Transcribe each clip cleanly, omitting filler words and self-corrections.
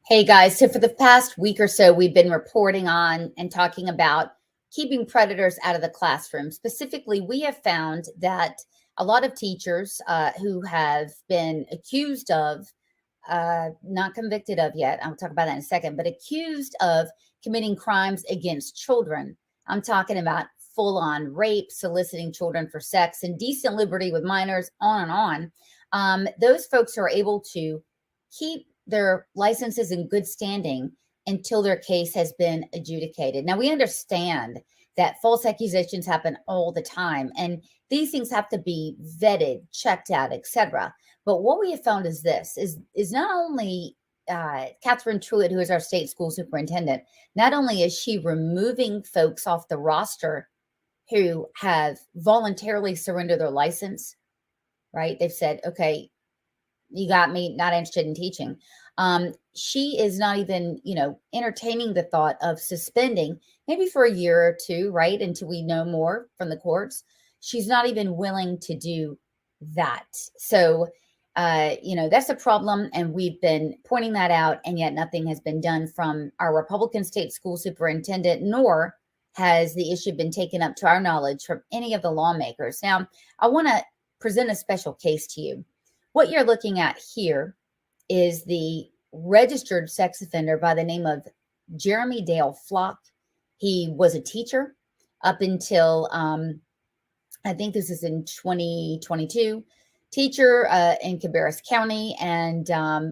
Hey guys, so for the past week or so, we've been reporting on and talking about keeping predators out of the classroom. Specifically, we have found that a lot of teachers who have been accused of, not convicted of yet, I'll talk about that in a second, but accused of committing crimes against children. I'm talking about full on rape, soliciting children for sex, indecent liberty with minors, on and on. Those folks are able to keep their licenses in good standing until their case has been adjudicated. Now, we understand that false accusations happen all the time, and these things have to be vetted, checked out, etc. But what we have found is this: is not only Catherine Truitt, who is our state school superintendent, not only is she removing folks off the roster who have voluntarily surrendered their license, right? They've said, okay, you got me, not interested in teaching. She is not even, entertaining the thought of suspending maybe for a year or two, right? Until we know more from the courts. She's not even willing to do that. So, that's a problem. And we've been pointing that out. And yet nothing has been done from our Republican state school superintendent, nor has the issue been taken up to our knowledge from any of the lawmakers. Now, I want to present a special case to you. What you're looking at here is the registered sex offender by the name of Jeremy Dale Flock. He was a teacher up until, I think this is in 2022, teacher in Cabarrus County, and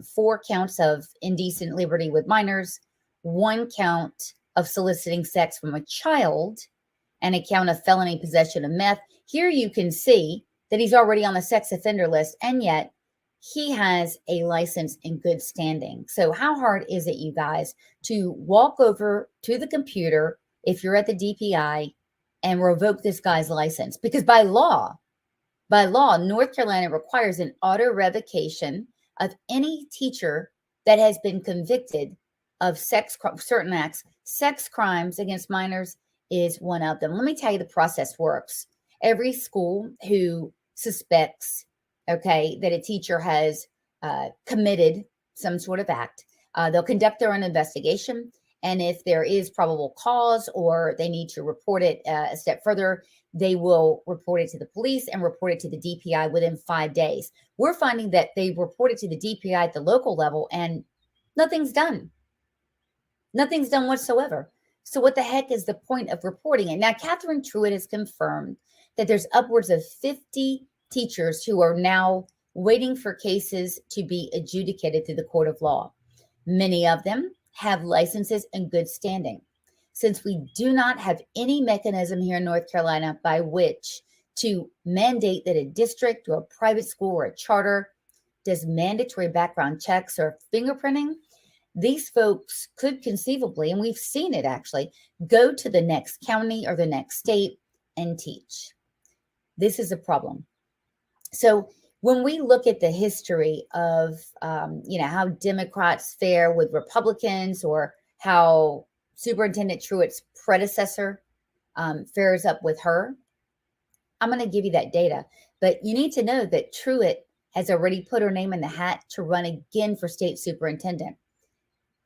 4 counts of indecent liberty with minors, 1 count of soliciting sex from a child, and a count of felony possession of meth. Here you can see that he's already on the sex offender list, and yet he has a license in good standing. So how hard is it, you guys, to walk over to the computer if you're at the DPI and revoke this guy's license? Because by law, North Carolina requires an auto revocation of any teacher that has been convicted of certain acts. Sex crimes against minors is one of them. Let me tell you the process works. Every school who suspects, okay, that a teacher has committed some sort of act, they'll conduct their own investigation. And if there is probable cause or they need to report it a step further, they will report it to the police and report it to the DPI within 5 days. We're finding that they report it to the DPI at the local level and nothing's done. Nothing's done whatsoever. So what the heck is the point of reporting it? Now, Catherine Truitt has confirmed that there's upwards of 50 teachers who are now waiting for cases to be adjudicated through the court of law. Many of them have licenses in good standing. Since we do not have any mechanism here in North Carolina by which to mandate that a district or a private school or a charter does mandatory background checks or fingerprinting, these folks could conceivably, and we've seen it actually, go to the next county or the next state and teach. This is a problem. So when we look at the history of, how Democrats fare with Republicans, or how Superintendent Truitt's predecessor fares up with her, I'm going to give you that data. But you need to know that Truitt has already put her name in the hat to run again for state superintendent.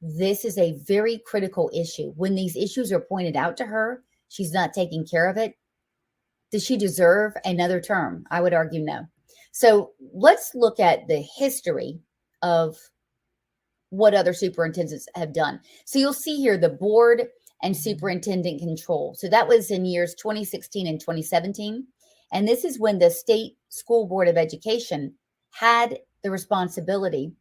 This is a very critical issue. When these issues are pointed out to her, she's not taking care of it. Does she deserve another term? I would argue no. So let's look at the history of what other superintendents have done. So you'll see here the board and superintendent control. So that was in years 2016 and 2017. And this is when the State School Board of Education had the responsibility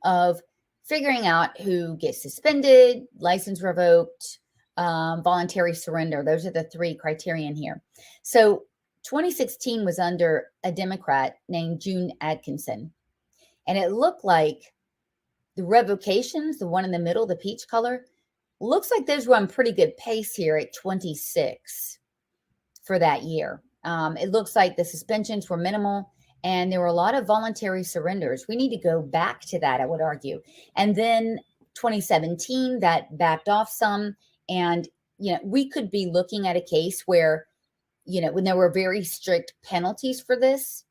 of figuring out who gets suspended, license revoked, voluntary surrender. Those are the 3 criterion here. So 2016 was under a Democrat named June Atkinson. And it looked like the revocations, the one in the middle, the peach color, looks like those run pretty good pace here at 26 for that year. It looks like the suspensions were minimal and there were a lot of voluntary surrenders. We need to go back to that, I would argue. And then 2017, that backed off some. And, we could be looking at a case where, when there were very strict penalties for this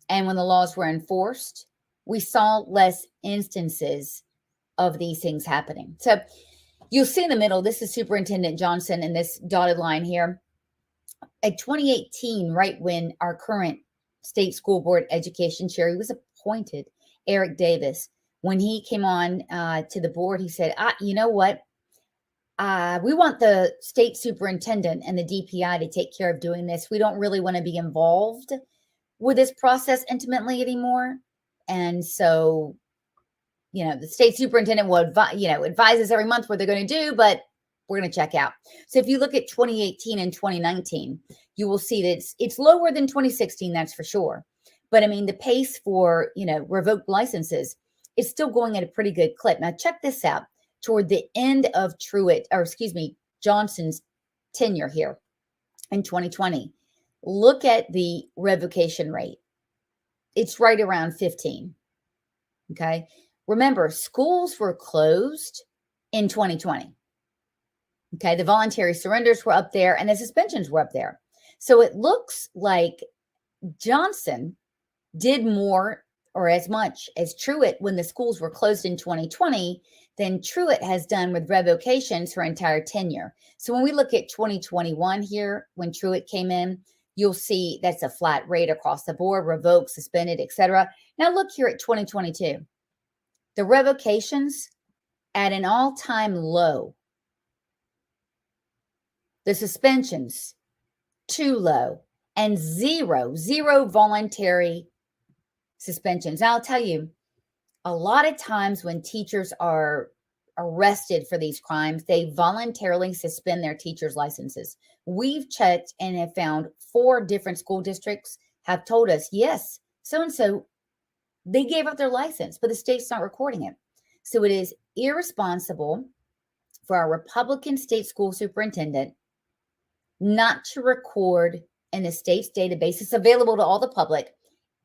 and when the laws were enforced, we saw less instances of these things happening. So you'll see in the middle, this is Superintendent Johnson in this dotted line here. In 2018, right when our current state school board education chair, he was appointed, Eric Davis, when he came on to the board, he said, you know what? We want the state superintendent and the DPI to take care of doing this. We don't really want to be involved with this process intimately anymore. And so, the state superintendent will advise us every month what they're going to do, but we're going to check out. So if you look at 2018 and 2019, you will see that it's lower than 2016, that's for sure. But I mean, the pace for, revoked licenses is still going at a pretty good clip. Now, check this out. Toward the end of Johnson's tenure here in 2020, look at the revocation rate. It's right around 15. Okay. Remember, schools were closed in 2020. Okay. The voluntary surrenders were up there and the suspensions were up there. So it looks like Johnson did more or as much as Truitt when the schools were closed in 2020 than Truitt has done with revocations her entire tenure. So when we look at 2021 here, when Truitt came in, you'll see that's a flat rate across the board, revoked, suspended, etc. Now look here at 2022. The revocations at an all-time low. The suspensions, too low, and zero voluntary suspensions. Now, I'll tell you, a lot of times when teachers are arrested for these crimes, they voluntarily suspend their teachers' licenses. We've checked and have found 4 different school districts have told us, yes, so-and-so, they gave up their license, but the state's not recording it. So it is irresponsible for our Republican state school superintendent not to record in the state's database, it's available to all the public,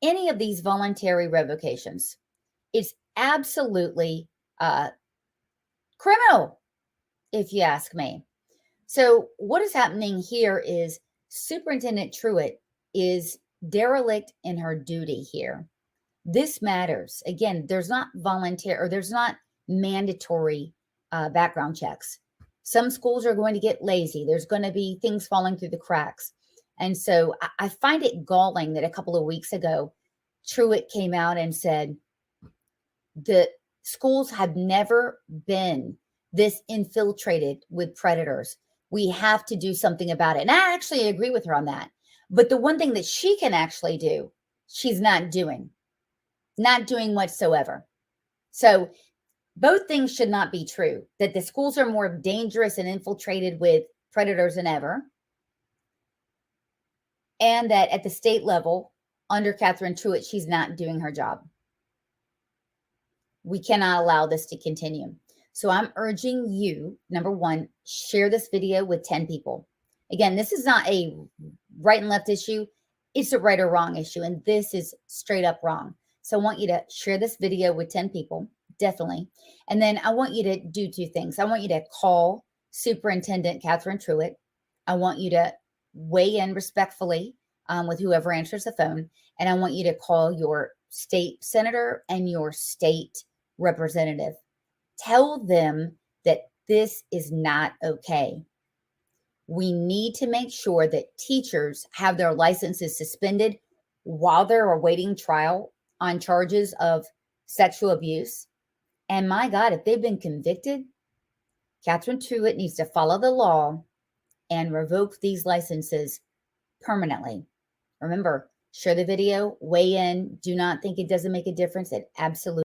any of these voluntary revocations. It's absolutely criminal, if you ask me. So what is happening here is Superintendent Truitt is derelict in her duty here. This matters. Again, there's not voluntary or there's not mandatory background checks. Some schools are going to get lazy. There's going to be things falling through the cracks. And so I find it galling that a couple of weeks ago, Truitt came out and said, the schools have never been this infiltrated with predators. We have to do something about it. And I actually agree with her on that. But the one thing that she can actually do, she's not doing whatsoever. So both things should not be true, that the schools are more dangerous and infiltrated with predators than ever. And that at the state level, under Catherine Truitt, she's not doing her job. We cannot allow this to continue. So I'm urging you, number one, share this video with 10 people. Again, this is not a right and left issue. It's a right or wrong issue. And this is straight up wrong. So I want you to share this video with 10 people, definitely. And then I want you to do 2 things. I want you to call Superintendent Catherine Truitt. I want you to weigh in respectfully with whoever answers the phone. And I want you to call your state senator and your state representative. Tell them that this is not okay. We need to make sure that teachers have their licenses suspended while they're awaiting trial on charges of sexual abuse. And my God, if they've been convicted, Catherine Truitt needs to follow the law and revoke these licenses permanently. Remember, share the video, weigh in. Do not think it doesn't make a difference. It absolutely